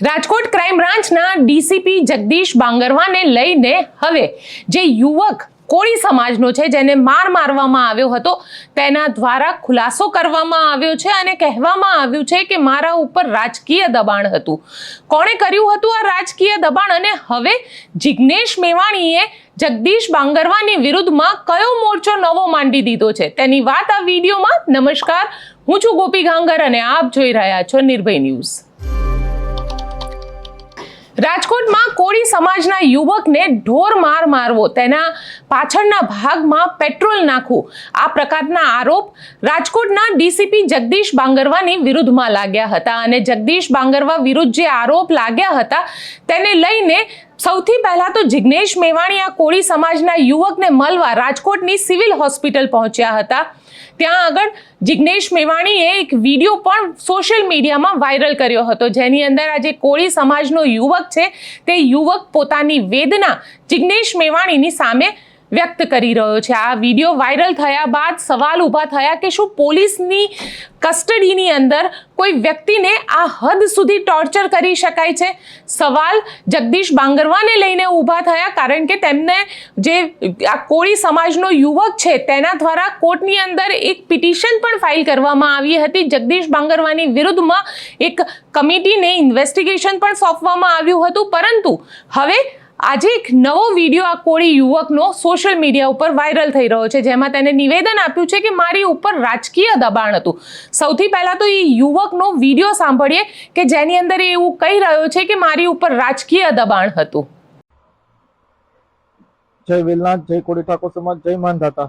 Rajkot crime બ્રાન્ચના DCP Jagdish બાંગરવાને લઈને હવે જે યુવક કોળી સમાજનો છે જેને મારવામાં આવ્યો હતો તેના દ્વારા ખુલાસો કરવામાં આવ્યો છે અને કહેવામાં આવ્યું છે કે મારા ઉપર રાજકીય દબાણ હતું. કોણે કર્યું હતું આ રાજકીય દબાણ અને હવે જિગ્નેશ મેવાણીએ જગદીશ બાંગરવાની વિરુદ્ધમાં કયો મોરચો નવો માંડી દીધો છે તેની વાત આ વિડીયોમાં. નમસ્કાર, હું છું ગોપી ગાંગર અને આપ જોઈ રહ્યા છો નિર્ભય ન્યૂઝ. રાજકોટમાં કોળી સમાજના યુવકને ઢોર માર મારવો, તેના પાછળના ભાગમાં પેટ્રોલ નાખવું, આ પ્રકારના આરોપ રાજકોટના ડીસીપી જગદીશ બાંગરવાની વિરુદ્ધમાં લાગ્યા હતા અને જગદીશ બાંગરવા વિરુદ્ધ જે આરોપ લાગ્યા હતા તેને લઈને સૌથી પહેલા તો જિગ્નેશ મેવાણી આ કોળી સમાજના યુવકને મળવા રાજકોટની સિવિલ હોસ્પિટલ પહોંચ્યા હતા. ત્યાં આગળ જિગ્નેશ મેવાણીએ એક વિડીયો પણ સોશિયલ મીડિયામાં વાયરલ કર્યો હતો જેની અંદર આ જે કોળી સમાજનો યુવક છે તે યુવક પોતાની વેદના જિગ્નેશ મેવાણીની સામે વ્યક્ત કરી રહ્યો છે. આ વિડીયો વાયરલ થયા બાદ સવાલ ઊભા થયા કે શું પોલીસની કસ્ટડીની અંદર કોઈ વ્યક્તિને આ હદ સુધી ટોર્ચર કરી શકાય છે? સવાલ જગદીશ બાંગરવાને લઈને ઊભા થયા કારણ કે તેમને જે આ કોળી સમાજનો યુવક છે તેના દ્વારા કોર્ટની અંદર એક પિટિશન પણ ફાઇલ કરવામાં આવી હતી. જગદીશ બાંગરવાની વિરુદ્ધમાં એક કમિટીને ઇન્વેસ્ટિગેશન પણ સોંપવામાં આવ્યું હતું, પરંતુ હવે આજે એક નવો વિડીયો આ કોળી યુવકનો સોશિયલ મીડિયા ઉપર વાયરલ થઈ રહ્યો છે જેમાં તેને નિવેદન આપ્યું છે કે મારી ઉપર રાજકીય દબાણ હતું. સૌથી પહેલા તો એ યુવકનો વિડીયો સાંભળીએ કે જેની અંદર એ એવું કહી રહ્યો છે કે મારી ઉપર રાજકીય દબાણ હતું. જય વેલનાથ, જય કોળી ઠાકોર સમાજ, જય માનધાતા.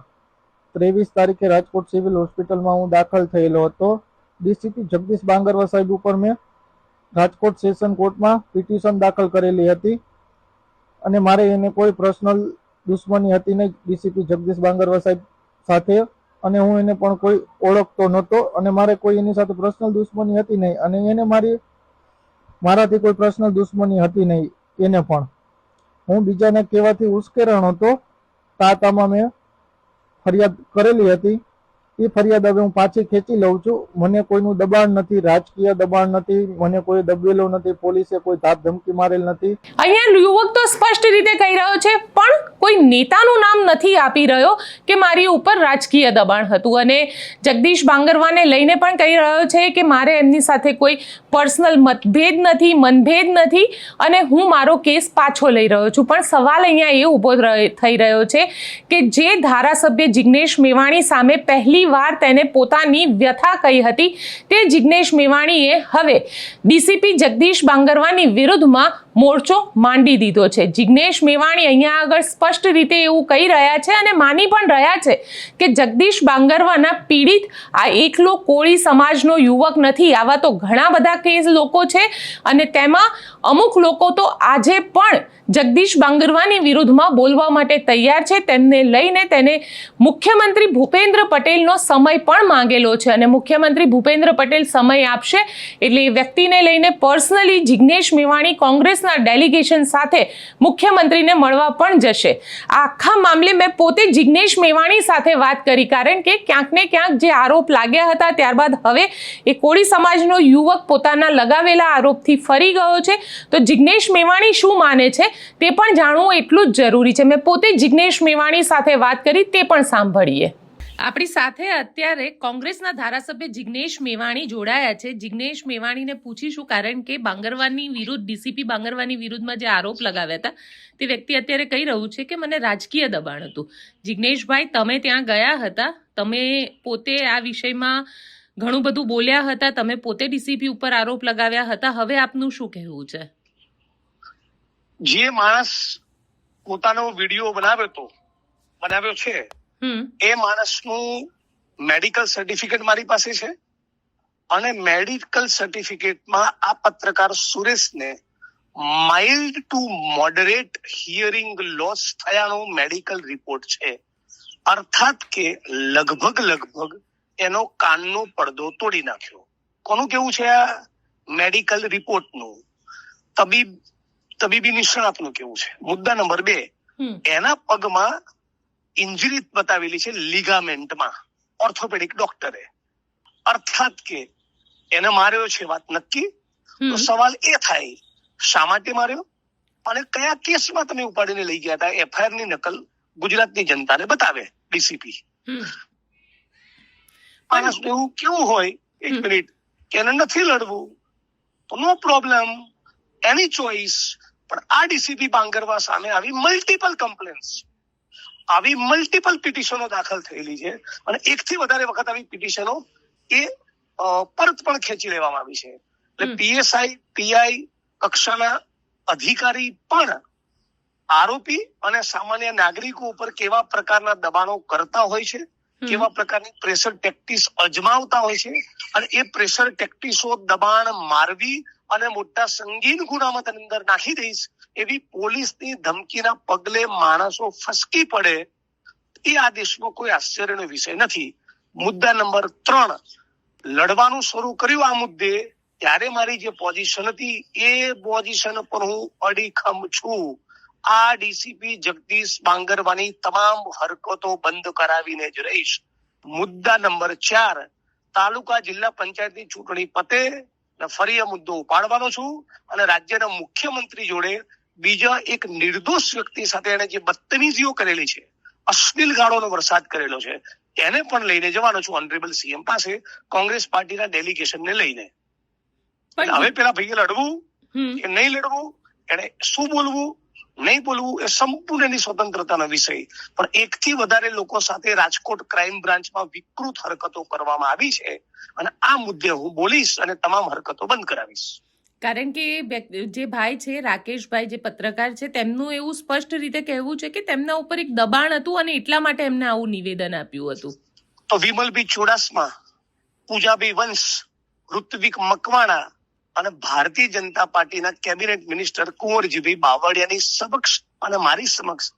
23 તારીખે રાજકોટ સિવિલ હોસ્પિટલમાં હું દાખલ થયેલો હતો. ડીસીપી જગદીશ બાંગરવા સાહેબ ઉપર મેં રાજકોટ સેશન કોર્ટમાં પિટિશન દાખલ કરેલી હતી અને મારે એને કોઈ પર્સનલ દુશ્મની હતી નહીં ડીસીપી જગદીશ બાંગરવા સાહેબ સાથે, અને હું એને પણ કોઈ ઓળખતો નહોતો અને મારે કોઈ એની સાથે પર્સનલ દુશ્મની હતી નહીં અને એને મારાથી કોઈ પર્સનલ દુશ્મની હતી નહીં. એને પણ હું બીજાને કહેવાથી ઉશ્કેરણ હતો તાતામાં મેં ફરિયાદ કરેલી હતી. એ ફરિયાદ હવે હું પાછી ખેંચી લઉં છું. મને કોઈનું દબાણ નથી, રાજકીય દબાણ નથી, મને કોઈ દબેલો નથી, પોલીસે કોઈ ધાક ધમકી મારેલ નથી. અહીંયા યુવક તો સ્પષ્ટ રીતે કહી રહ્યો છે પણ કોઈ નેતાનું નામ નથી આપી રહ્યો કે મારી ઉપર રાજકીય દબાણ હતું અને જગદીશ બાંગરવાને લઈને પણ કહી રહ્યો છે કે મારે એમની સાથે કોઈ પર્સનલ મતભેદ નથી, મનભેદ નથી અને હું મારો કેસ પાછો લઈ રહ્યો છું. પણ સવાલ અહીંયા એ ઊભો થઈ રહ્યો છે કે જે ધારાસભ્ય જિગ્નેશ મેવાણી સામે પહેલી વાર તેને પોતાની વ્યથા કહી હતી તે જિગ્નેશ મેવાણીએ હવે ડીસીપી જગદીશ બાંગરવાની વિરુદ્ધમાં મોરચો માંડી દીધો છે. જિગ્નેશ મેવાણી અહીંયા આગળ સ્પષ્ટ રીતે એવું કહી રહ્યા છે અને માની પણ રહ્યા છે કે જગદીશ બાંગરવાના પીડિત આ એકલો કોળી સમાજનો યુવક નથી. આવા તો ઘણા બધા કેસ લોકો છે અને તેમાં અમુક લોકો તો આજે પણ જગદીશ બાંગરવાની વિરુદ્ધમાં બોલવા માટે તૈયાર છે. તેમને લઈને તેને મુખ્યમંત્રી ભૂપેન્દ્ર પટેલનો સમય પણ માંગેલો છે અને મુખ્યમંત્રી ભૂપેન્દ્ર પટેલ સમય આપશે એટલે એ વ્યક્તિને લઈને પર્સનલી જિગ્નેશ મેવાણી કોંગ્રેસના ડેલિગેશન સાથે મુખ્યમંત્રીને મળવા પણ જશે. આ આખા મામલે મેં પોતે જિગ્નેશ મેવાણી સાથે વાત કરી કારણ કે ક્યાંક ને ક્યાંક જે આરોપ લાગ્યા હતા ત્યારબાદ હવે એ કોળી સમાજનો યુવક પોતાના લગાવેલા આરોપથી ફરી ગયો છે. તો જિગ્નેશ મેવાણી શું માને છે તે પણ જાણવું એટલું જ જરૂરી છે. મેં પોતે જિગ્નેશ મેવાણી સાથે વાત કરી, તે પણ સાંભળીએ. આપણી સાથે અત્યારે કોંગ્રેસના ધારાસભ્ય જિગ્નેશ મેવાણી જોડાયા છે. જિગ્નેશ મેવાણીને પૂછીશું કારણ કે બાંગરવાની વિરુદ્ધ ડીસીપી બાંગરવાની વિરુદ્ધમાં જે આરોપ લગાવ્યા હતા તે વ્યક્તિ અત્યારે કહી રહ્યું છે કે મને રાજકીય દબાણ હતું. જિગ્નેશભાઈ, તમે ત્યાં ગયા હતા, તમે પોતે આ વિષયમાં ઘણું બધું બોલ્યા હતા, તમે પોતે ડીસીપી ઉપર આરોપ લગાવ્યા હતા, હવે આપનું શું કહેવું છે? જે માણસ પોતાનો વિડીયો બનાવ્યો છે એ માણસનું મેડિકલ સર્ટિફિકેટ મારી પાસે છે અને મેડિકલ સર્ટિફિકેટમાં આ પત્રકાર સુરેશને mild to moderate hearing loss થયાનો મેડિકલ રિપોર્ટ છે. અર્થાત કે લગભગ એનો કાનનો પડદો તોડી નાખ્યો. કોનું કેવું છે આ મેડિકલ રિપોર્ટનું? તબીબી નિષ્ણાતનું કેવું છે. મુદ્દા નંબર 2, એના પગમાં ઇન્જરી બતાવેલી છે લિગામેન્ટમાં, ઓર્થોપેડિક ડોક્ટરે. અર્થાત કે એને માર્યો છે, વાત નક્કી. તો સવાલ એ થાય, શા માટે માર્યો અને કયા કેસમાં તમે ઉપાડીને લઈ ગયા હતા? એફઆઈઆર ની નકલ ગુજરાતની જનતાને બતાવે ડીસીપી. માણસ એવું કેવું હોય, એક મિનિટ, કે એને નથી લડવું તો નો પ્રોબ્લેમ, એની ચોઈસ. પણ આ ડીસીપી બાંગરવા સામે આવી મલ્ટિપલ કમ્પ્લેન્ટ્સ, આવી મલ્ટિપલ પિટિશનો દાખલ થયેલી છે અને એકથી વધારે વખત આવી પિટિશનો એ પરત પણ ખેંચી લેવામાં આવી છે. એટલે પીએસઆઈ, પીઆઈ કક્ષાના અધિકારી પણ આરોપી અને સામાન્ય નાગરિકો ઉપર કેવા પ્રકારના દબાણો કરતા હોય છે, કેવા પ્રકારની પ્રેશર ટેક્ટિસ અજમાવતા હોય છે, અને એ પ્રેશર ટેક્ટિસો દબાણ મારવી અને મોટા સંગીન ગુનામાં તેની અંદર નાખી દઈશ એવી પોલીસની ધમકીના પગલે માણસો ફસકી પડે, એ આ દેશમાં કોઈ આશ્ચર્યનો વિષય નથી. મુદ્દા નંબર 3, લડવાનું શરૂ કર્યું આ મુદ્દે ત્યારે મારી જે પોઝિશન હતી એ પોઝિશન પર હું અડીખમ છું. આ ડીસીપી જગદીશ બાંગરવાની તમામ હરકતો બંધ કરાવીને જ રહીશ. મુદ્દા નંબર 4, તાલુકા જિલ્લા પંચાયતની ચૂંટણી પતે ફરી આ મુદ્દો ઉપાડવાનો છું અને રાજ્યના મુખ્યમંત્રી જોડે બીજા એક નિર્દોષ વ્યક્તિ સાથે એને જે બદતમીજીઓ કરેલી છે, અશ્લીલ ગાળોનો વરસાદ કરેલો છે, એને પણ લઈને જવાનો છું ઓનરેબલ સીએમ પાસે, કોંગ્રેસ પાર્ટીના ડેલિગેશનને લઈને. હવે પેલા ભાઈએ લડવું કે નહીં લડવું, એને શું બોલવું નહીં બોલવું એ સંપૂર્ણ એની સ્વતંત્રતાનો વિષય. પણ એકથી વધારે લોકો સાથે રાજકોટ ક્રાઇમ બ્રાન્ચમાં વિકૃત હરકતો કરવામાં આવી છે અને આ મુદ્દે હું બોલીશ અને તમામ હરકતો બંધ કરાવીશ. કારણ કે જે ભાઈ છે, રાકેશભાઈ, જે પત્રકાર છે, તેમનું એવું સ્પષ્ટ રીતે કહેવું છે કે તેમના ઉપર એક દબાણ હતું અને એટલા માટે એમને આવું નિવેદન આપ્યું હતું. તો વિમલભાઈ ચુડાસમા, પૂજાભાઈ વંશ, ઋત્વિક મકવાણા અને ભારતીય જનતા પાર્ટીના કેબિનેટ મિનિસ્ટર કુંવરજીભાઈ બાવળિયાની સમક્ષ અને મારી સમક્ષ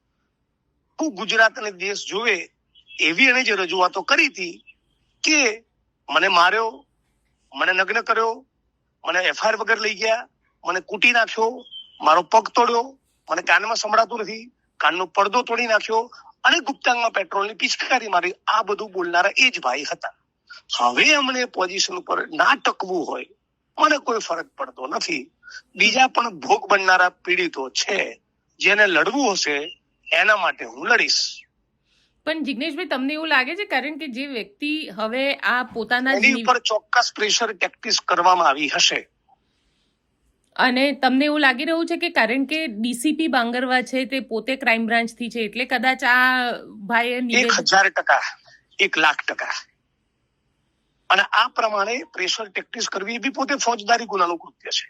હું ગુજરાત અને દેશ જોવે એવી એને જે રજૂઆતો કરી હતી કે મને માર્યો, મને નગ્ન કર્યો, મને એફઆઈઆર વગર લઈ ગયા, મને કૂટી નાખ્યો, મારો પગ તોડ્યો, મને કાનમાં સંભળાતું નથી, કાનનો પડદો તોડી નાખ્યો અને ગુપ્તાંગમાં પેટ્રોલની પિચકારી મારી, આ બધું બોલનારા એ જ ભાઈ હતા. હવે અમને પોઝિશન ઉપર ના ટકવું હોય, મને કોઈ ફરક પડતો નથી. બીજા પણ ભોગ બનનારા પીડિતો છે, જેને લડવું હશે એના માટે હું લડીશ. પણ જિગ્નેશભાઈ, તમને એવું લાગે છે કારણ કે જે વ્યક્તિ હવે આ પોતાના એની ઉપર ચોક્કસ પ્રેશર ટેક્ટિસ કરવામાં આવી હશે, અને તમને એવું લાગી રહ્યું છે કે કારણ કે ડીસીપી બાંગરવા છે તે પોતે ક્રાઇમ બ્રાન્ચ થી છે એટલે કદાચ આ ભાઈએ 1000%, 1,00,000%. અને આ પ્રમાણે પ્રેશર ટેક્ટિસ કરવી એ બી પોતે ફોજદારી ગુનાનું કૃત્ય છે.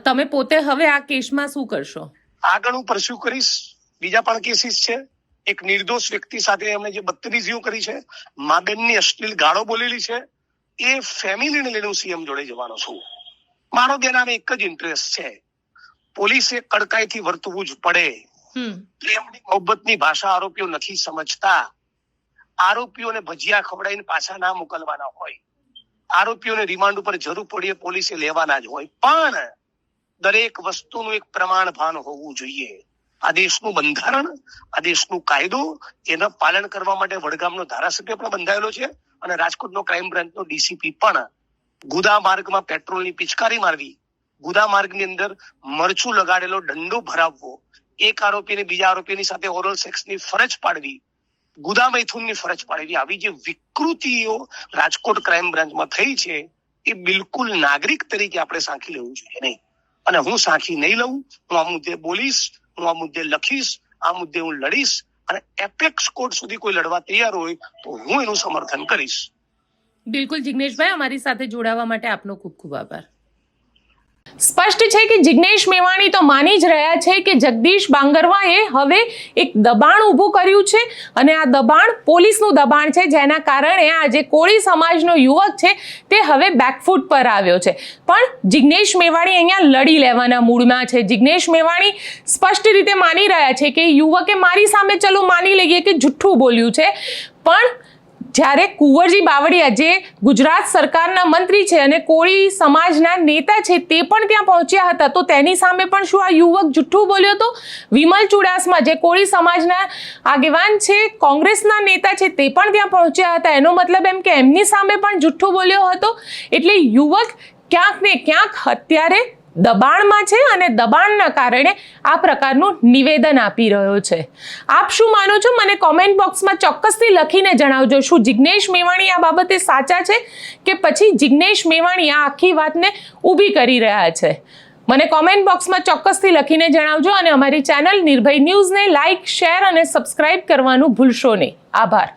તમે પોતે હવે આ કેસમાં શું કરશો? આગળ હું પરસ્યુ કરીશ. બીજા પણ કેસીસ છે. એક નિર્દોષ વ્યક્તિ સાથે એમણે જે બદતમીજીઓ કરી છે, મા બેનની અશ્લીલ ગાળો બોલેલી છે, એ ફેમિલીને લઈને હું સીએમ જોડે જવાનો છું. મારો બેનાને એક જ ઇન્ટરેસ્ટ છે, પોલીસે કડકાઈથી વર્તવું જ પડે. પ્રેમની મોહબ્બતની ભાષા આરોપીઓ નથી સમજતા. આરોપીઓને ભજીયા ખવડાવીને પાછા ના મોકલવાના હોય, આરોપીઓને રિમાન્ડ ઉપર જરૂર પડીએ પોલીસે લેવાના જ હોય, પણ દરેક વસ્તુનું એક પ્રમાણ ભાન હોવું જોઈએ. આ દેશનું બંધારણ, આ દેશનું કાયદો, એના પાલન કરવા માટે વડગામનો ધારાસભ્ય પણ બંધાયેલો છે અને રાજકોટનો ક્રાઇમ બ્રાન્ચનો ડીસીપી પણ. ગુદા માર્ગમાં પેટ્રોલની પિચકારી મારવી, ગુદા માર્ગની અંદર મરચું લગાડેલો દંડો ભરાવવો, એક આરોપીને બીજા આરોપીની સાથે ઓરલ સેક્સની ફરજ પાડવી, ગુદા મૈથુનની ફરજ પાડવી, આવી જે વિકૃતિઓ રાજકોટ ક્રાઇમ બ્રાન્ચમાં થઈ છે એ બિલકુલ નાગરિક તરીકે આપણે સાંખી લેવું જોઈએ નહીં. અને હું સાંખી નહીં લઉં. હું આ મુદ્દે બોલીશ, હું આ મુદ્દે લખીશ, આ મુદ્દે હું લડીશ અને એપેક્સ કોર્ટ સુધી કોઈ લડવા તૈયાર હોય તો હું એનું સમર્થન કરીશ. બિલકુલ જિગ્નેશભાઈ, અમારી સાથે જોડાવા માટે આપનો ખૂબ ખૂબ આભાર. સ્પષ્ટ છે કે જિગ્નેશ મેવાણી તો માની જ રહ્યા છે કે જગદીશ બાંગરવાએ હવે એક દબાણ ઊભું કર્યું છે અને આ દબાણ પોલીસનું દબાણ છે, જેના કારણે આ જે કોળી સમાજનો યુવક છે તે હવે બેકફૂટ પર આવ્યો છે. પણ જિગ્નેશ મેવાણી અહીંયા લડી લેવાના મૂડમાં છે. જિગ્નેશ મેવાણી સ્પષ્ટ રીતે માની રહ્યા છે કે યુવકે મારી સામે ચલો માની લઈએ કે જુઠ્ઠું બોલ્યું છે, પણ જ્યારે કુંવરજી બાવળિયા જે ગુજરાત સરકારના મંત્રી છે અને કોળી સમાજના નેતા છે તે પણ ત્યાં પહોંચ્યા હતા, તો તેની સામે પણ શું આ યુવક જુઠ્ઠું બોલ્યો હતો? વિમલ ચુડાસમા જે કોળી સમાજના આગેવાન છે, કોંગ્રેસના નેતા છે, તે પણ ત્યાં પહોંચ્યા હતા. એનો મતલબ એમ કે એમની સામે પણ જુઠ્ઠું બોલ્યો હતો. એટલે યુવક ક્યાંક ને ક્યાંક અત્યારે દબાણમાં છે અને દબાણના કારણે આ પ્રકારનું નિવેદન આપી રહ્યો છે. આપ શું માનો છો? મને કોમેન્ટ બોક્સમાં ચોક્કસથી લખીને જણાવજો. શું જિગ્નેશ મેવાણી આ બાબતે સાચા છે કે પછી જિગ્નેશ મેવાણી આ આખી વાતને ઊભી કરી રહ્યા છે? મને કોમેન્ટ બોક્સમાં ચોક્કસથી લખીને જણાવજો અને અમારી ચેનલ નિર્ભય ન્યૂઝને લાઇક, શેર અને સબસ્ક્રાઇબ કરવાનું ભૂલશો નહીં. આભાર.